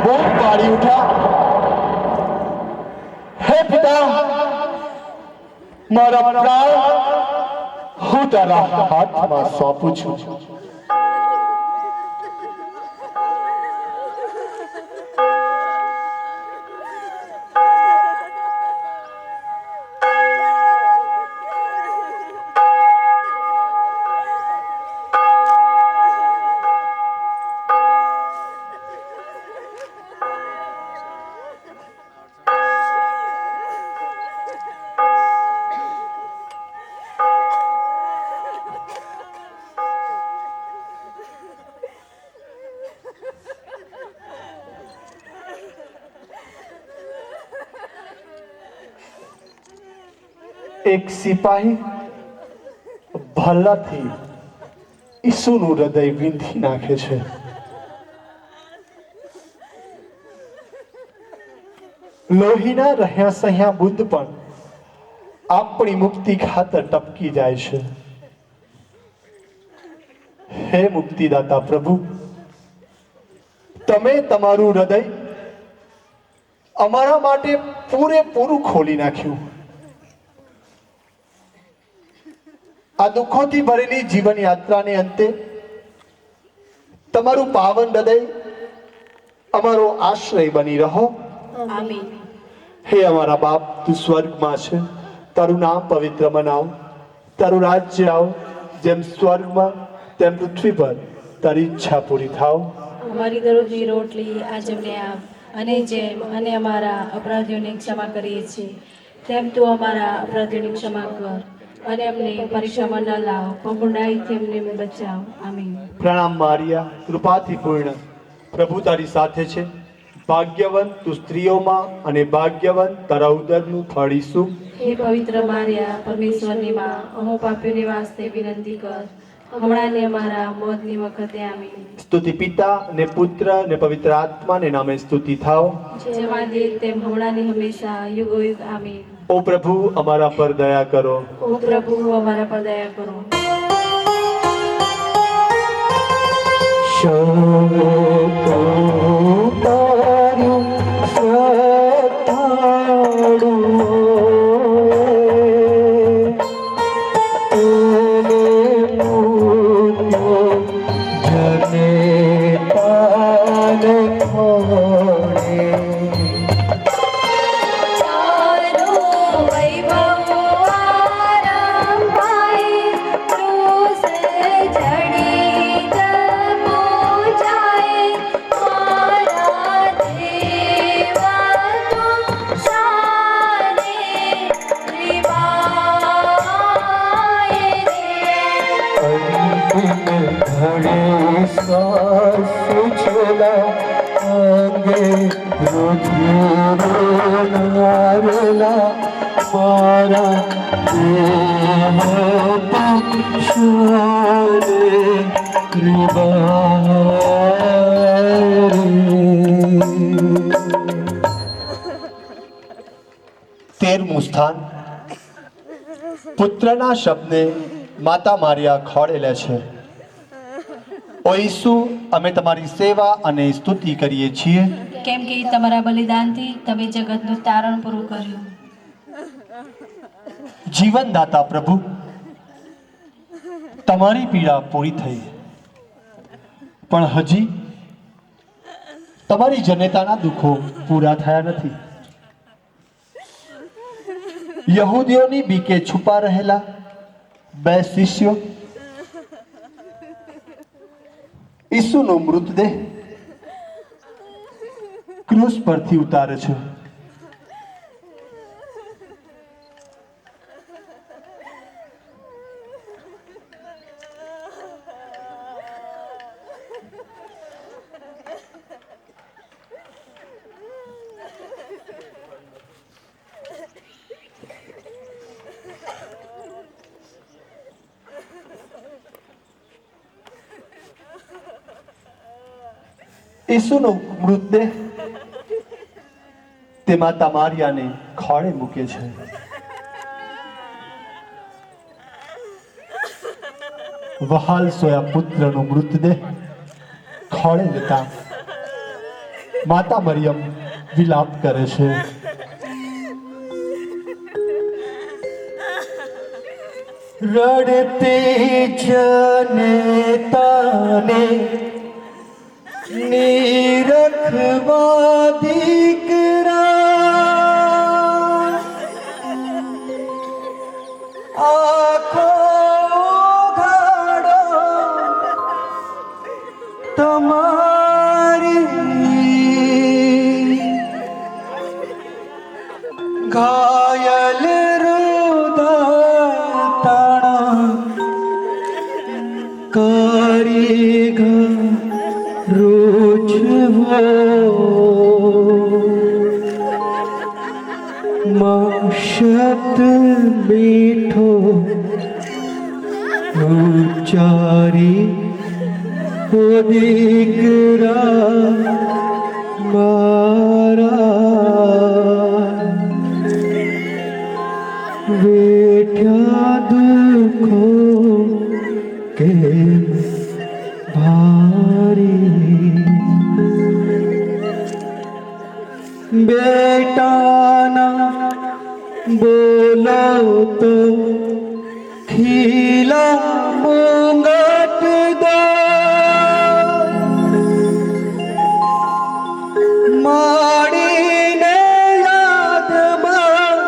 B: બૂમ પાડી ઉઠ્યા, હે પિતા, મારા પ્રાણ હું તારા હાથમાં સોંપું છું. એક સિપાહી ભલ્લાથી ઈસુનું હૃદય વીંધી નાખે છે. લોહીના રહ્યા સહ્યા બુદ્ધ પણ આપણી મુક્તિ ખાતર ટપકી જાય છે. હે મુક્તિદાતા પ્રભુ, તમે તમારું હૃદય અમારા માટે પૂરેપૂરું ખોલી નાખ્યું. આ દુઃખોથી ભરેલી જીવન યાત્રાને અંતે તમારું પાવન હૃદય અમારો આશ્રય બની રહો.
C: આમીન.
B: હે અમારા બાપ, તું સ્વર્ગમાં છે, તારું નામ પવિત્ર મનાવ, તારું રાજ્ય આવ, જેમ સ્વર્ગમાં તેમ પૃથ્વી પર તારી ઈચ્છા પૂરી થાવ.
C: અમારી દરરોજની રોટલી આજે અમને આપ, અને જેમ અને અમારા અપરાધીઓને ક્ષમા કરીએ છીએ તેમ તું અમારા અપરાધીઓની ક્ષમા કર, અને અમને પરીક્ષામાં ન લાવ, પણ બુરાઈથી અમને બચાવ. આમીન.
B: પ્રણામ મારિયા, કૃપાથી પૂર્ણ, પ્રભુ તારી સાથે છે. ભાગ્યવંત તું સ્ત્રીઓમાં, અને ભાગ્યવંત તારા ઉદરનું ફળ ઈસુ.
C: હે પવિત્ર મારિયા, પરમેશ્વરની માં, અમો પાપીઓને વાસ્તે વિનંતી કર, હમણાં ને અમારા મોતની વખતે. આમીન.
B: સ્તુતિ પિતા ને પુત્ર ને પવિત્ર આત્માને નામે સ્તુતિ થાવ.
C: જેમ આદિ તેમ હમણાં ને હંમેશા યુગોયુગ. આમીન.
B: ઓ પ્રભુ, અમારા પર દયા કરો.
C: ઓ પ્રભુ, અમારા પર દયા કરો.
A: તારું
B: તેરમું સ્થાન, પુત્રના શબ્દને માતા મારિયા ખોળે લે છે. ઓ ઈસુ, અમે તમારી સેવા અને સ્તુતિ કરીએ છીએ,
C: કેમ કે તમારા બલિદાનથી તમે જગતનું તારણ પૂરું કર્યું.
B: જીવનદાતા પ્રભુ, તમારી પીડા પૂરી થઈ, પણ હજી તમારી જનતાના દુઃખો પૂરા થયા નથી. યહૂદીઓની બીકે છુપા રહેલા બે શિષ્યો ઈસુનો મૃતદેહ ક્રૂસ પરથી ઉતારે છે. ઈસુનો મૃતદેહ તે માતા મારિયાને ખોળે મૂકે છે. વહાલ સોયા પુત્રનો મૃતદેહ ખોળે લેતા માતા મરિયમ વિલાપ કરે છે.
A: રડતે જનતાને નિરખવા દીકરા આખો ઘાડો તમારી ઘાયલ હૃદય તાણા કરી રોજવો શબ્દ મીઠો ઉચ્ચારી ઓ દીકરા મારા વેઠ્યા દુઃખો કેમ ભારી બેટાના બોલો તો ખીલા મુંગટ દો માડીને યાદમાં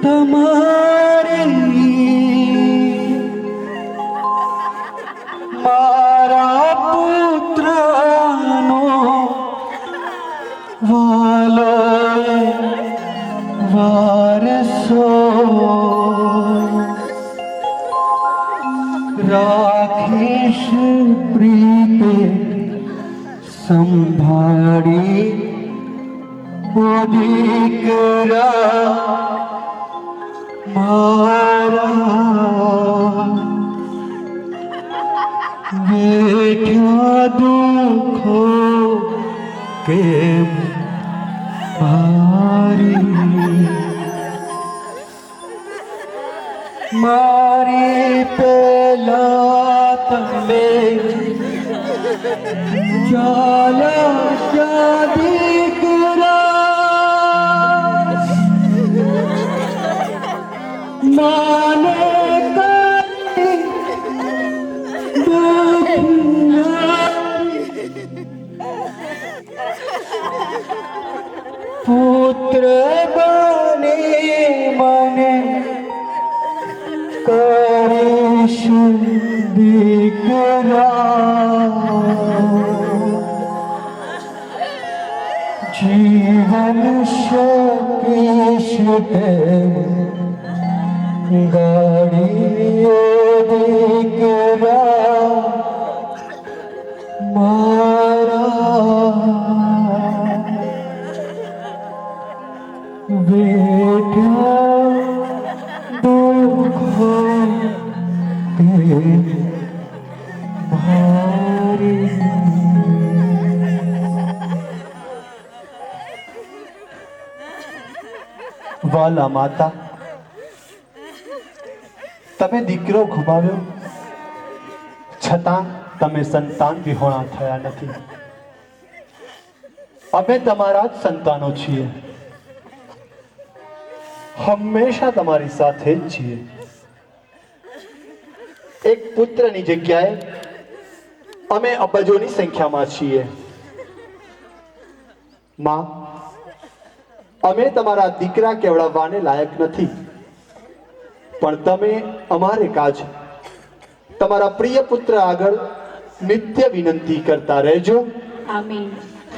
A: તમારી મારા પુત્રનો વાલો વારસો રાખીશ પ્રીતે સંભાળી ઓ દીકરા મારા વેઠ્યા દુઃખો કેમ ભારી મારી પેલા તમે ચાલ્યા દીકરા માને કઈ પુત્ર બને મને કરીશ દીકરા જીવન શકીશ ગાડી દીકરા મારા બેઠા દુઃખો કે ભારી
B: વાલા માતા, તમે દીકરો ગુમાવ્યો છતાં તમે સંતાન વિહોણા થયા નથી. અમે તમારા જ સંતાનો છીએ, હંમેશા તમારી સાથે જ છીએ. એક પુત્રની જગ્યાએ અમે અબજોની સંખ્યામાં છીએ. માં, અમે તમારા દીકરા કેવડાવવાને લાયક નથી, પણ તમે અમારે કાજ તમારા પ્રિય પુત્ર આગળ નિત્ય વિનંતી કરતા રહેજો.
C: આમીન.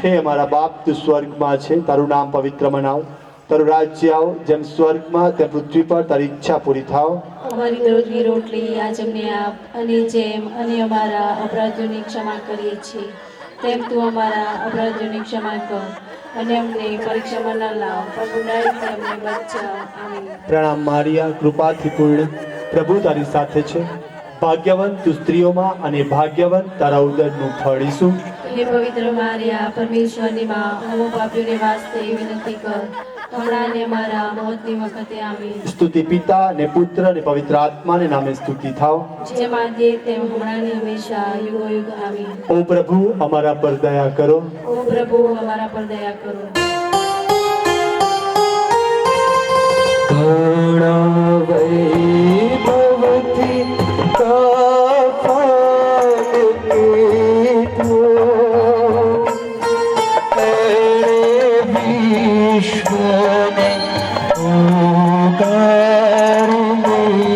B: હે અમારા બાપ, તું સ્વર્ગમાં છે, તારું નામ પવિત્ર મનાવ, તારું રાજ્ય આવ, જેમ સ્વર્ગમાં તેમ પૃથ્વી પર તારી ઈચ્છા પૂરી થાવ.
C: અમારી દરરોજની રોટલી આજ અમને આપ, અને જેમ અને અમારા અપરાધોની ક્ષમા કરીએ છીએ તેમ તું અમારા અપરાધોની ક્ષમા કર, અને અમને પરીક્ષામાં ન લાવ, પણ ગુનાહીથી અમને બચાવ. આમીન.
B: પ્રણામ મારિયા, કૃપાથી પૂર્ણ, પ્રભુ તારી સાથે છે. ભાગ્યવંત તું સ્ત્રીઓમાં, અને ભાગ્યવંત તારા ઉદરનું ફળ ઈસુ.
C: હે પવિત્ર મારિયા, પરમેશ્વરની માં, અમો પાપીઓને વાસ્તે વિનંતી કર, હમણાં ને અમારા મોતની વખતે. આમીન.
B: સ્તુતિ પિતા ને પુત્ર ને પવિત્ર આત્માને નામે સ્તુતિ થાવ.
C: જેમ આદિ તેમ હમણાં ને હંમેશા યુગો યુગ. આમીન.
B: ઓ પ્રભુ, અમારા પર દયા કરો.
C: ઓ પ્રભુ, અમારા પર દયા કરો.
A: ઘણા વૈભવથી કફન કીધું, એણે વિશ્વને ઉગારી લીધું.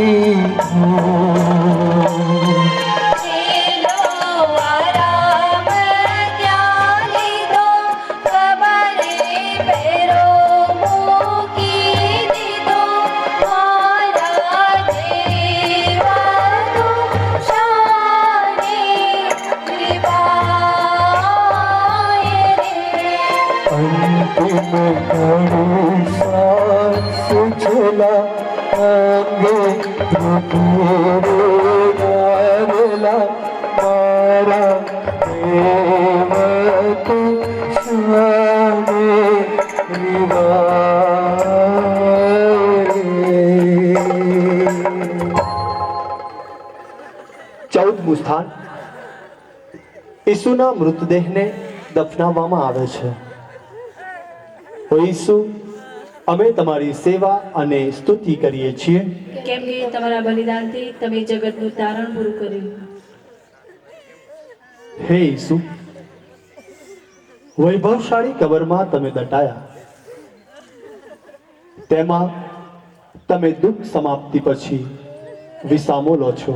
A: અંતિમ ઘડી સુછલા અંગે ઢારેલા મારા પ્રેમ તું શાને
B: ચૌદમું સ્થાન ઈસુના મૃતદેહને દફનાવવામાં આવે છે. ઓ ઈસુ, અમે તમારી સેવા અને સ્તુતિ કરીએ છીએ,
C: કેમ કે તમારા બલિદાનથી તમે જગતનું તારણ પૂરું કર્યું.
B: હે ઈસુ, વૈભવશાળી કબરમાં તમે દટાયા, તેમાં તમે દુઃખ સમાપ્તિ પછી વિસામો લો છો.